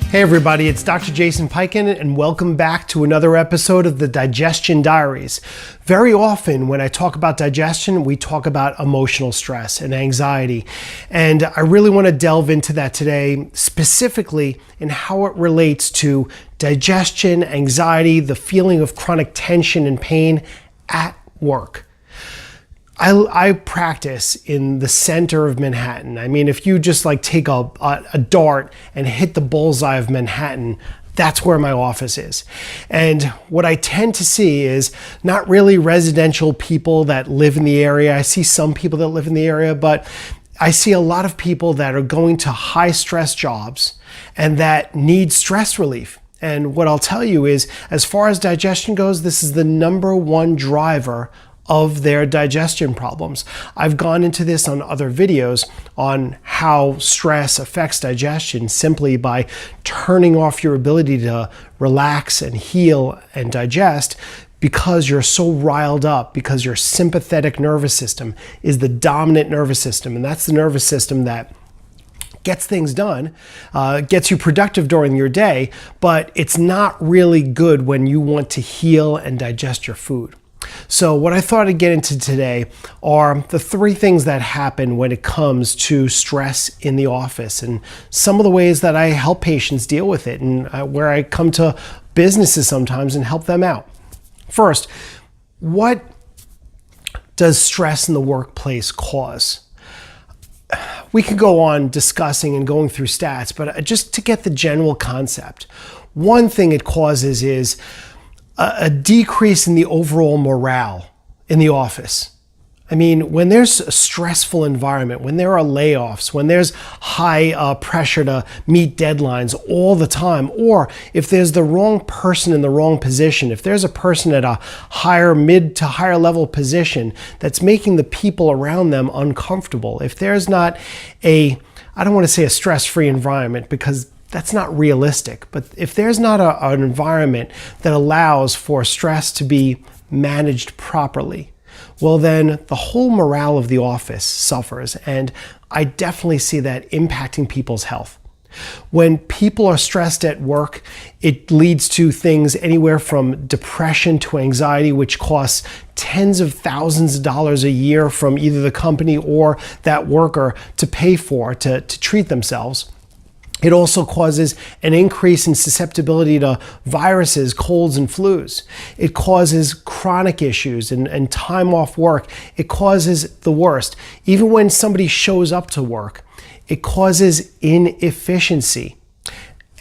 Hey everybody, it's Dr. Jason Piken and welcome back to another episode of the Digestion Diaries. Very often when I talk about digestion, we talk about emotional stress and anxiety. And I really want to delve into that today, specifically in how it relates to digestion, anxiety, the feeling of chronic tension and pain at work. I practice in the center of Manhattan. I mean, if you just like take a dart and hit the bullseye of Manhattan, that's where my office is. And what I tend to see is not really residential people that live in the area. I see some people that live in the area, but I see a lot of people that are going to high stress jobs and that need stress relief. And what I'll tell you is, as far as digestion goes, this is the number one driver of their digestion problems. I've gone into this on other videos on how stress affects digestion simply by turning off your ability to relax and heal and digest because you're so riled up, because your sympathetic nervous system is the dominant nervous system, and that's the nervous system that gets things done, gets you productive during your day, but it's not really good when you want to heal and digest your food. So what I thought I'd get into today are the three things that happen when it comes to stress in the office and some of the ways that I help patients deal with it and where I come to businesses sometimes and help them out. First, what does stress in the workplace cause? We could go on discussing and going through stats, but just to get the general concept, one thing it causes is a decrease in the overall morale in the office. I mean, when there's a stressful environment, when there are layoffs, when there's high pressure to meet deadlines all the time, or if there's the wrong person in the wrong position, if there's a person at a mid to higher level position that's making the people around them uncomfortable, if there's not I don't want to say a stress-free environment because that's not realistic, but if there's not an environment that allows for stress to be managed properly, well then the whole morale of the office suffers, and I definitely see that impacting people's health. When people are stressed at work, it leads to things anywhere from depression to anxiety, which costs tens of thousands of dollars a year from either the company or that worker to pay for to treat themselves. It also causes an increase in susceptibility to viruses, colds, and flus. It causes chronic issues and time off work. It causes the worst. Even when somebody shows up to work, it causes inefficiency.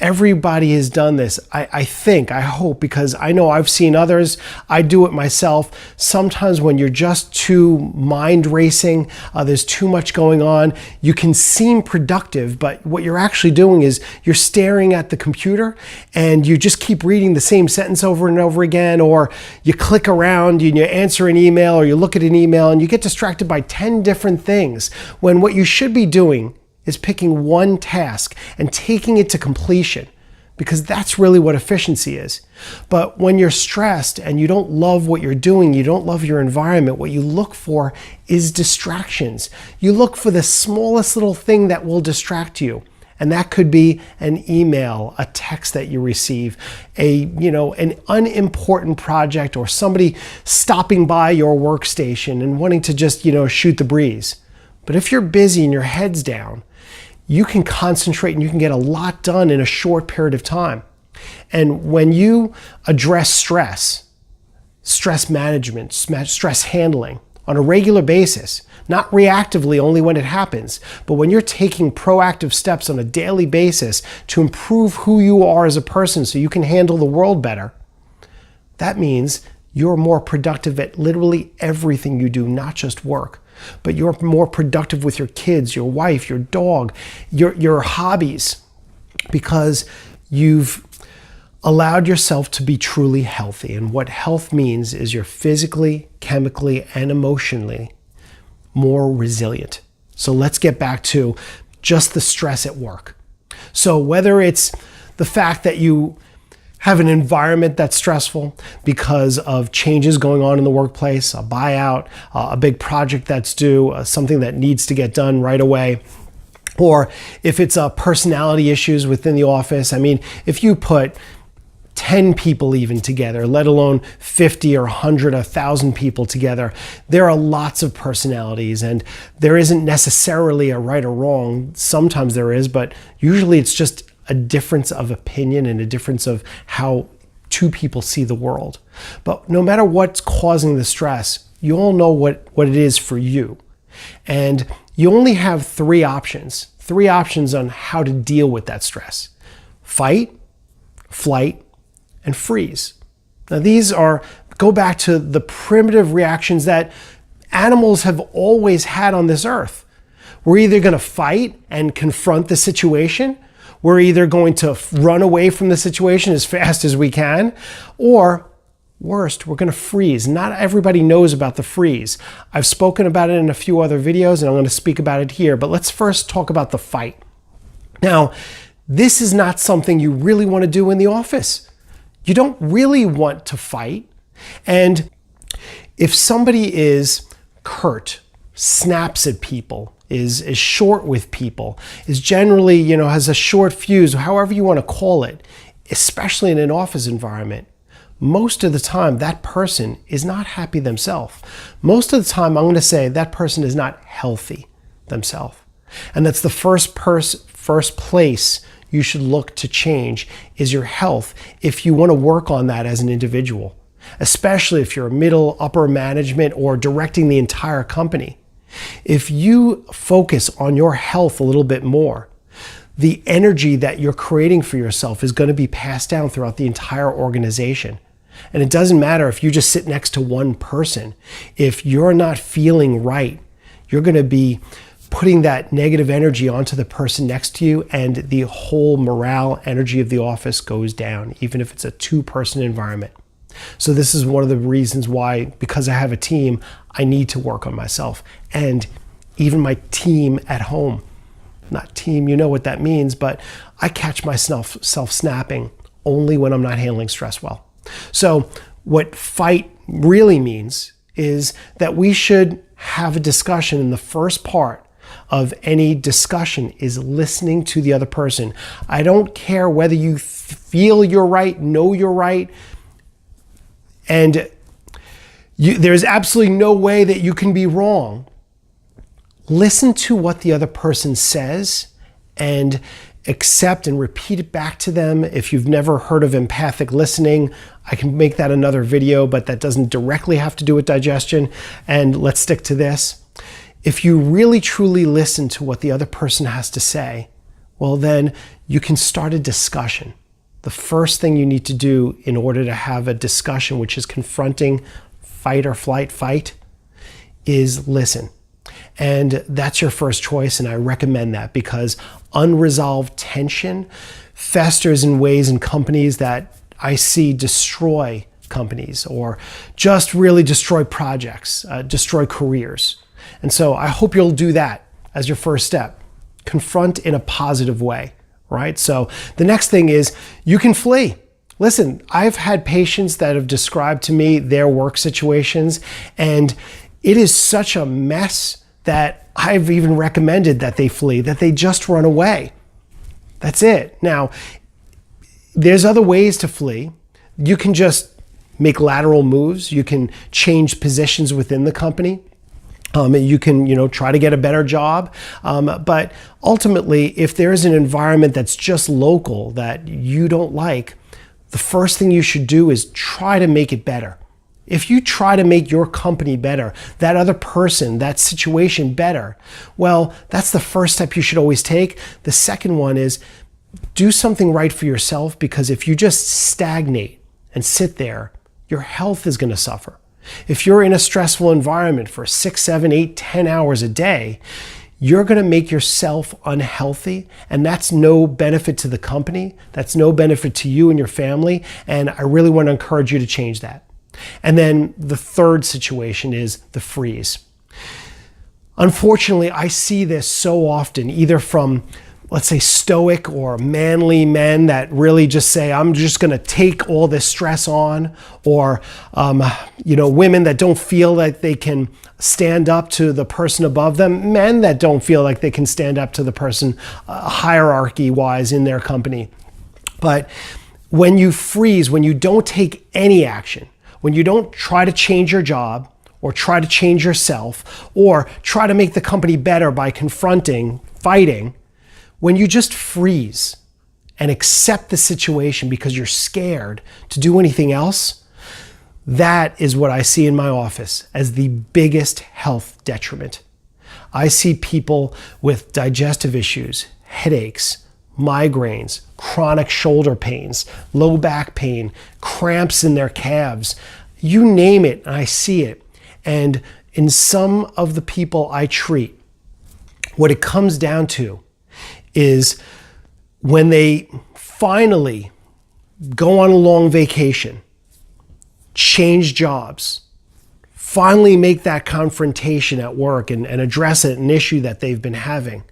Everybody has done this, I hope, because I know I've seen others. I do it myself. Sometimes when you're just too mind racing, there's too much going on, you can seem productive, but what you're actually doing is you're staring at the computer and you just keep reading the same sentence over and over again, or you click around and you answer an email or you look at an email and you get distracted by 10 different things, when what you should be doing is picking one task and taking it to completion, because that's really what efficiency is. But when you're stressed and you don't love what you're doing, you don't love your environment, what you look for is distractions. You look for the smallest little thing that will distract you. And that could be an email, a text that you receive, an unimportant project, or somebody stopping by your workstation and wanting to just, shoot the breeze. But if you're busy and your head's down, you can concentrate and you can get a lot done in a short period of time. And when you address stress management, stress handling on a regular basis, not reactively only when it happens, but when you're taking proactive steps on a daily basis to improve who you are as a person so you can handle the world better, that means you're more productive at literally everything you do, not just work. But you're more productive with your kids, your wife, your dog, your hobbies, because you've allowed yourself to be truly healthy. And what health means is you're physically, chemically, and emotionally more resilient. So let's get back to just the stress at work. So whether it's the fact that you have an environment that's stressful because of changes going on in the workplace, a buyout, a big project that's due, something that needs to get done right away, Or if it's personality issues within the office, I mean, if you put 10 people even together, let alone 50 or 100, 1,000 people together, there are lots of personalities, and there isn't necessarily a right or wrong. Sometimes there is, but usually it's just a difference of opinion and a difference of how two people see the world. But no matter what's causing the stress, you all know what it is for you. And you only have three options on how to deal with that stress: fight, flight, and freeze. Now these go back to the primitive reactions that animals have always had on this earth. We're either going to fight and confront the situation, we're either going to run away from the situation as fast as we can, or worst, we're going to freeze. Not everybody knows about the freeze. I've spoken about it in a few other videos, and I'm going to speak about it here, but let's first talk about the fight. Now, this is not something you really want to do in the office. You don't really want to fight. And if somebody is curt, snaps at people, is short with people, is generally, has a short fuse, however you want to call it, especially in an office environment, most of the time that person is not happy themselves. Most of the time, I'm going to say that person is not healthy themselves. And that's the first place you should look to change is your health if you want to work on that as an individual, especially if you're middle, upper management, or directing the entire company. If you focus on your health a little bit more, the energy that you're creating for yourself is going to be passed down throughout the entire organization. And it doesn't matter if you just sit next to one person. If you're not feeling right, you're going to be putting that negative energy onto the person next to you, and the whole morale energy of the office goes down, even if it's a two-person environment. So this is one of the reasons why, because I have a team, I need to work on myself. And even my team at home, not team, you know what that means, but I catch myself snapping only when I'm not handling stress well. So what fight really means is that we should have a discussion. In the first part of any discussion is listening to the other person. I don't care whether you feel you're right, know you're right, and there's absolutely no way that you can be wrong. Listen to what the other person says and accept and repeat it back to them. If you've never heard of empathic listening, I can make that another video, but that doesn't directly have to do with digestion. And let's stick to this. If you really truly listen to what the other person has to say, well, then you can start a discussion. The first thing you need to do in order to have a discussion, which is confronting fight or flight, fight, is listen. And that's your first choice, and I recommend that because unresolved tension festers in ways in companies that I see destroy companies or just really destroy projects, destroy careers. And so I hope you'll do that as your first step. Confront in a positive way, right? So the next thing is you can flee. Listen, I've had patients that have described to me their work situations, and it is such a mess that I've even recommended that they flee, that they just run away. That's it. Now, there's other ways to flee. You can just make lateral moves. You can change positions within the company. You can, try to get a better job. But ultimately, if there's an environment that's just local that you don't like, the first thing you should do is try to make it better. If you try to make your company better, that other person, that situation better, well, that's the first step you should always take. The second one is do something right for yourself, because if you just stagnate and sit there, your health is going to suffer. If you're in a stressful environment for 6, 7, 8, 10 hours a day, you're going to make yourself unhealthy, and that's no benefit to the company. That's no benefit to you and your family, and I really want to encourage you to change that. And then the third situation is the freeze. Unfortunately, I see this so often, either from let's say, stoic or manly men that really just say, I'm just going to take all this stress on, or, women that don't feel like they can stand up to the person above them, men that don't feel like they can stand up to the person hierarchy-wise in their company. But when you freeze, when you don't take any action, when you don't try to change your job or try to change yourself or try to make the company better by confronting, fighting, when you just freeze and accept the situation because you're scared to do anything else, that is what I see in my office as the biggest health detriment. I see people with digestive issues, headaches, migraines, chronic shoulder pains, low back pain, cramps in their calves, you name it, I see it. And in some of the people I treat, what it comes down to is when they finally go on a long vacation, change jobs, finally make that confrontation at work and address an issue that they've been having,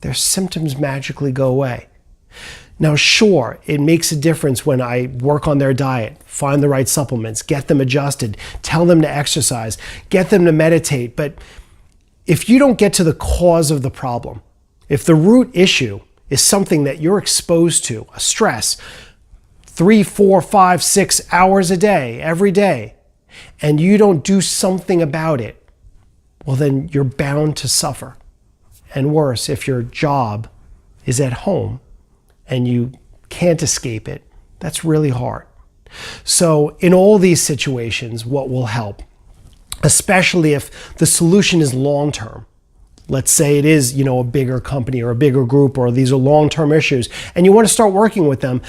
their symptoms magically go away. Now, sure, it makes a difference when I work on their diet, find the right supplements, get them adjusted, tell them to exercise, get them to meditate. But if you don't get to the cause of the problem, if the root issue is something that you're exposed to, a stress, 3, 4, 5, 6 hours a day, every day, and you don't do something about it, well, then you're bound to suffer. And worse, if your job is at home and you can't escape it, that's really hard. So in all these situations, what will help, especially if the solution is long-term, let's say it is, a bigger company or a bigger group, or these are long-term issues, and you want to start working with them,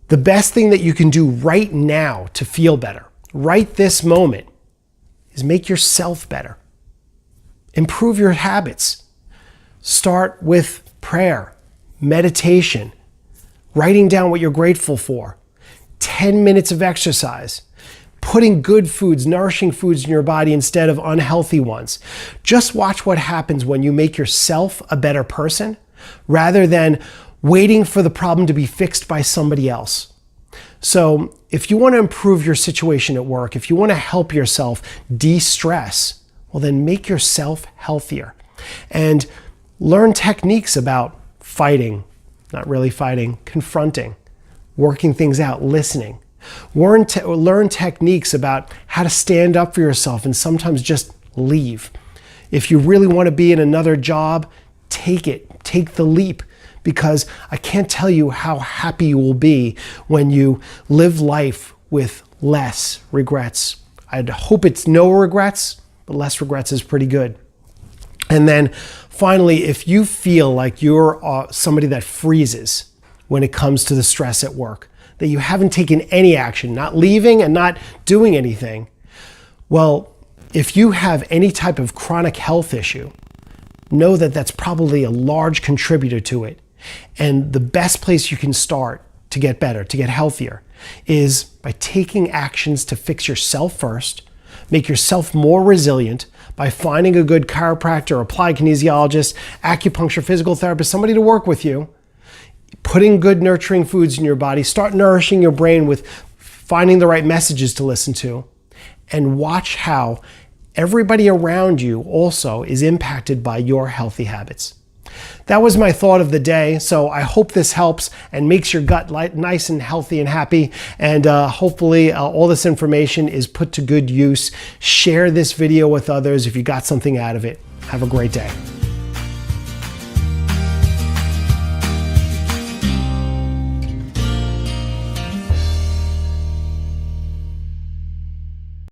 the best thing that you can do right now to feel better, right this moment, is make yourself better. Improve your habits. Start with prayer, meditation, writing down what you're grateful for, 10 minutes of exercise, putting good foods, nourishing foods in your body instead of unhealthy ones. Just watch what happens when you make yourself a better person rather than waiting for the problem to be fixed by somebody else. So if you want to improve your situation at work, if you want to help yourself de-stress, well, then make yourself healthier and learn techniques about fighting, not really fighting, confronting, working things out, listening. Learn techniques about how to stand up for yourself and sometimes just leave. If you really want to be in another job, take it. Take the leap, because I can't tell you how happy you will be when you live life with less regrets. I'd hope it's no regrets, but less regrets is pretty good. And then finally, if you feel like you're somebody that freezes when it comes to the stress at work, that you haven't taken any action, not leaving and not doing anything, well, if you have any type of chronic health issue, know that that's probably a large contributor to it. And the best place you can start to get better, to get healthier, is by taking actions to fix yourself first, make yourself more resilient by finding a good chiropractor, applied kinesiologist, acupuncture, physical therapist, somebody to work with you, putting good nurturing foods in your body, start nourishing your brain with finding the right messages to listen to, and watch how everybody around you also is impacted by your healthy habits. That was my thought of the day. So I hope this helps and makes your gut nice and healthy and happy. And hopefully all this information is put to good use. Share this video with others if you got something out of it. Have a great day.